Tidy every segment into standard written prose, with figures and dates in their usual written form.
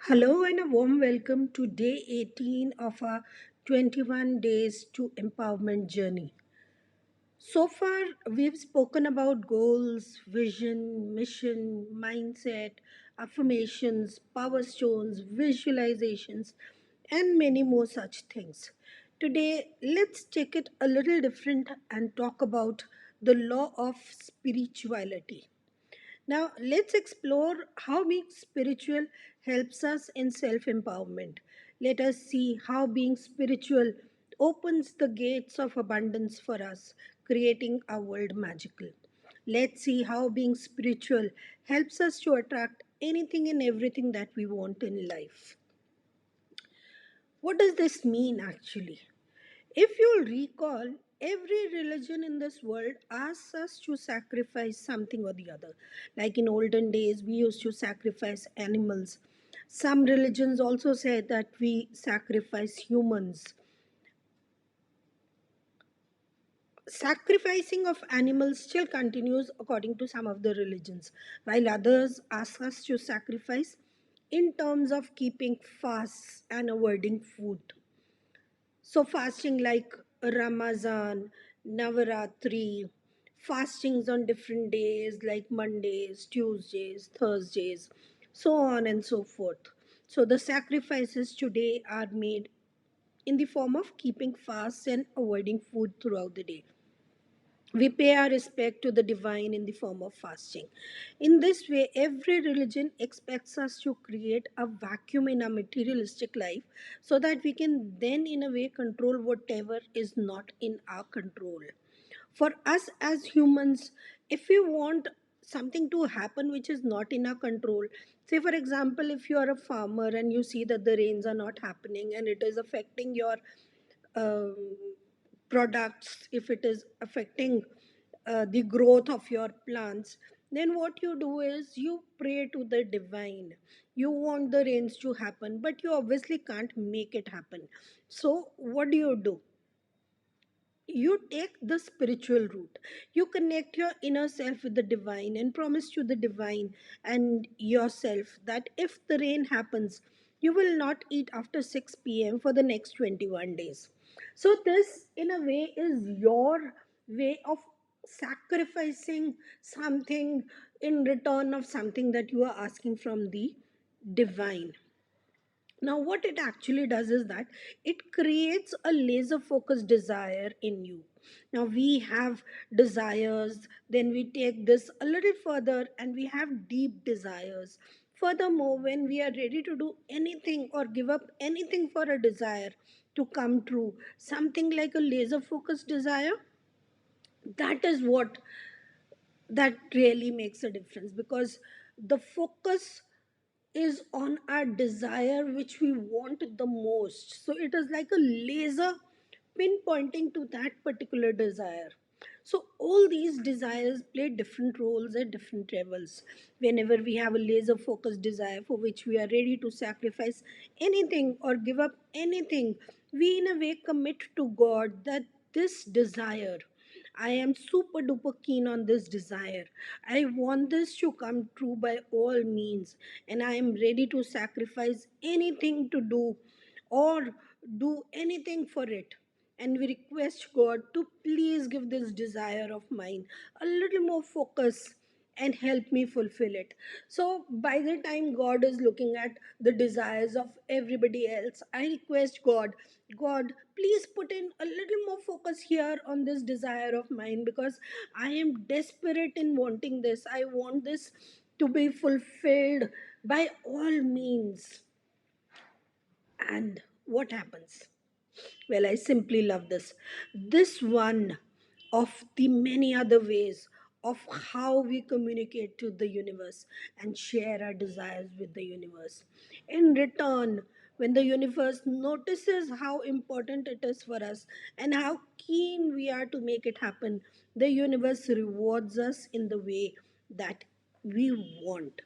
Hello and a warm welcome to day 18 of our 21 days to empowerment journey. So far, we've spoken about goals, vision, mission, mindset, affirmations, power stones, visualizations, and many more such things. Today, let's take it a little different and talk about the law of spirituality. Now, let's explore how being spiritual helps us in self empowerment. Let us see how being spiritual opens the gates of abundance for us, creating our world magical. Let's see how being spiritual helps us to attract anything and everything that we want in life. What does this mean actually? If you'll recall, every religion in this world asks us to sacrifice something or the other. Like in olden days, we used to sacrifice animals. Some religions also say that we sacrifice humans. Sacrificing of animals still continues according to some of the religions, while others ask us to sacrifice in terms of keeping fasts and avoiding food. So, fasting like Ramazan, Navaratri, fastings on different days like Mondays, Tuesdays, Thursdays, so on and so forth. So, the sacrifices today are made in the form of keeping fasts and avoiding food throughout the day. We pay our respect to the divine in the form of fasting. In this way, every religion expects us to create a vacuum in our materialistic life so that we can then, in a way, control whatever is not in our control. For us as humans, if we want something to happen which is not in our control, say for example, if you are a farmer and you see that the rains are not happening and it is affecting your um, products, if it is affecting the growth of your plants, then what you do is you pray to the divine. You want the rains to happen, but you obviously can't make it happen. So what do? You take the spiritual route. You connect your inner self with the divine and promise to the divine and yourself that if the rain happens, you will not eat after 6 p.m. for the next 21 days. So, this in a way is your way of sacrificing something in return of something that you are asking from the divine. Now, what it actually does is that it creates a laser focused desire in you. Now, we have desires, then we take this a little further and we have deep desires. Furthermore, when we are ready to do anything or give up anything for a desire to come true, something like a laser focused desire, that is what that really makes a difference, because the focus is on our desire which we want the most. So it is like a laser pinpointing to that particular desire. So all these desires play different roles at different levels. Whenever we have a laser focused desire for which we are ready to sacrifice anything or give up anything, we in a way commit to God that this desire, I am super duper keen on this desire. I want this to come true by all means, and I am ready to sacrifice anything to do or do anything for it. And we request God to please give this desire of mine a little more focus and help me fulfill it. So, by the time God is looking at the desires of everybody else, I request God, God, please put in a little more focus here on this desire of mine, because I am desperate in wanting this. I want this to be fulfilled by all means. And what happens? Well, I simply love this. This one of the many other ways of how we communicate to the universe and share our desires with the universe. In return, when the universe notices how important it is for us and how keen we are to make it happen, the universe rewards us in the way that we want.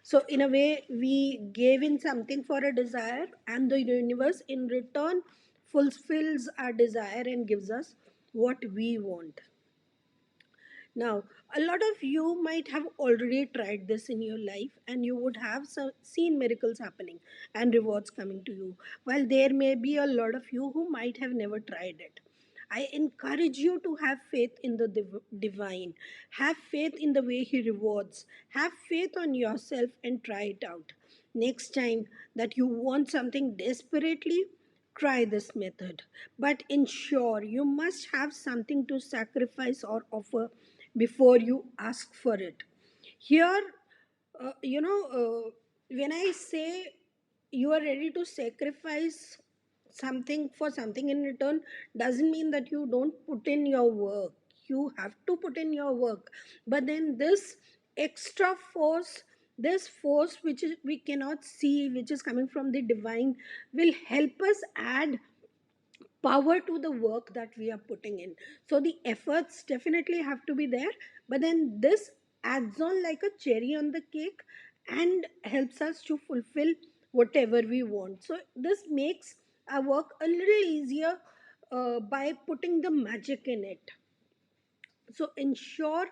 So, in a way, we gave in something for a desire, and the universe in return fulfills our desire and gives us what we want. Now, a lot of you might have already tried this in your life and you would have seen miracles happening and rewards coming to you, while there may be a lot of you who might have never tried it. I encourage you to have faith in the divine, have faith in the way He rewards, have faith on yourself and try it out. Next time that you want something desperately, try this method. But ensure you must have something to sacrifice or offer before you ask for it. Here, when I say you are ready to sacrifice something for something in return, doesn't mean that you don't put in your work. You have to put in your work, but then this extra force, this force which is we cannot see, which is coming from the divine, will help us add power to the work that we are putting in. So the efforts definitely have to be there, but then this adds on like a cherry on the cake and helps us to fulfill whatever we want. So this makes our work a little easier by putting the magic in it. So ensure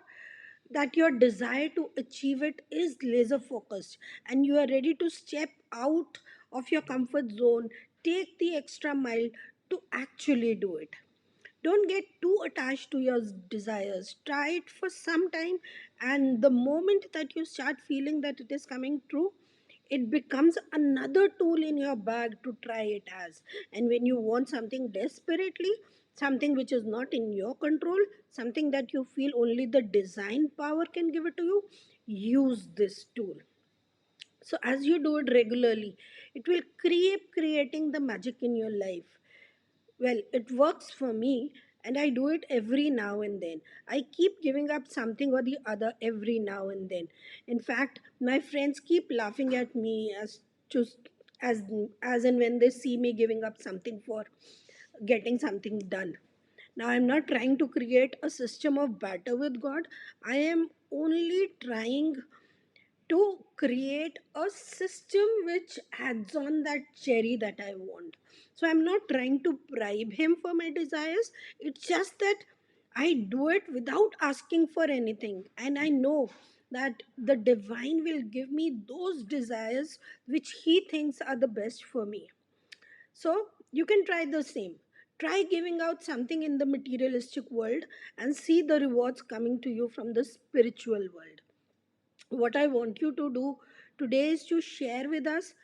that your desire to achieve it is laser focused and you are ready to step out of your comfort zone, take the extra mile to actually do it. Don't get too attached to your desires. Try it for some time, and the moment that you start feeling that it is coming true, it becomes another tool in your bag to try it as. And when you want something desperately, something which is not in your control, something that you feel only the design power can give it to you, use this tool. So as you do it regularly, it will keep creating the magic in your life. Well, it works for me, and I do it every now and then. I keep giving up something or the other every now and then. In fact, my friends keep laughing at me to as as and when they see me giving up something for getting something done. Now, I'm not trying to create a system of battle with God. I am only trying to create a system which adds on that cherry that I want. So I'm not trying to bribe him for my desires. It's just that I do it without asking for anything. And I know that the divine will give me those desires which he thinks are the best for me. So you can try the same. Try giving out something in the materialistic world and see the rewards coming to you from the spiritual world. What I want you to do today is to share with us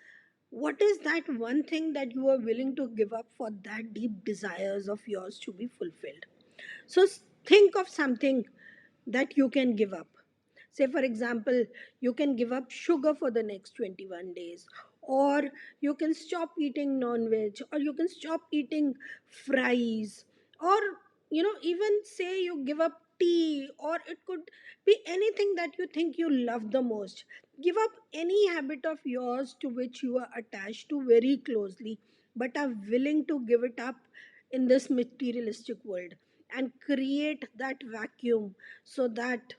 what is that one thing that you are willing to give up for that deep desires of yours to be fulfilled. So think of something that you can give up. Say, for example, you can give up sugar for the next 21 days, or you can stop eating non veg, or you can stop eating fries, or even say you give up tea, or it could be anything that you think you love the most. Give up any habit of yours to which you are attached to very closely, but are willing to give it up in this materialistic world and create that vacuum so that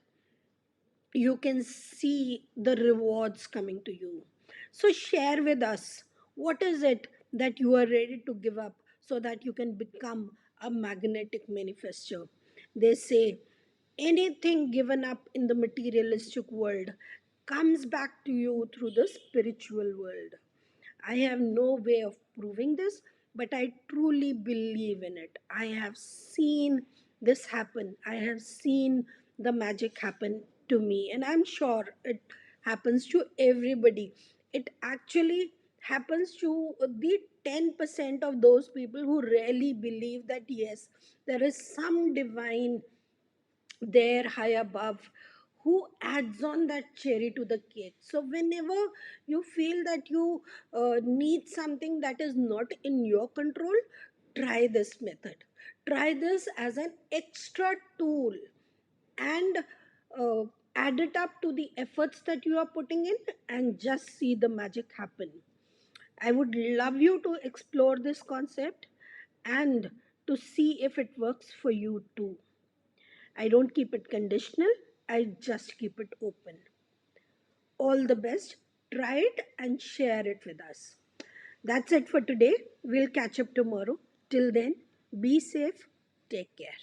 you can see the rewards coming to you. So, share with us what is it that you are ready to give up so that you can become a magnetic manifester. They say anything given up in the materialistic world comes back to you through the spiritual world. I have no way of proving this, but I truly believe in it. I have seen this happen. I have seen the magic happen to me, and I'm sure it happens to everybody. It actually happens to the 10% of those people who really believe that yes, there is some divine there high above who adds on that cherry to the cake. So whenever you feel that you need something that is not in your control, try this method. Try this as an extra tool and uh, add it up to the efforts that you are putting in and just see the magic happen. I would love you to explore this concept and to see if it works for you too. I don't keep it conditional, I just keep it open. All the best. Try it and share it with us. That's it for today. We'll catch up tomorrow. Till then, be safe. Take care.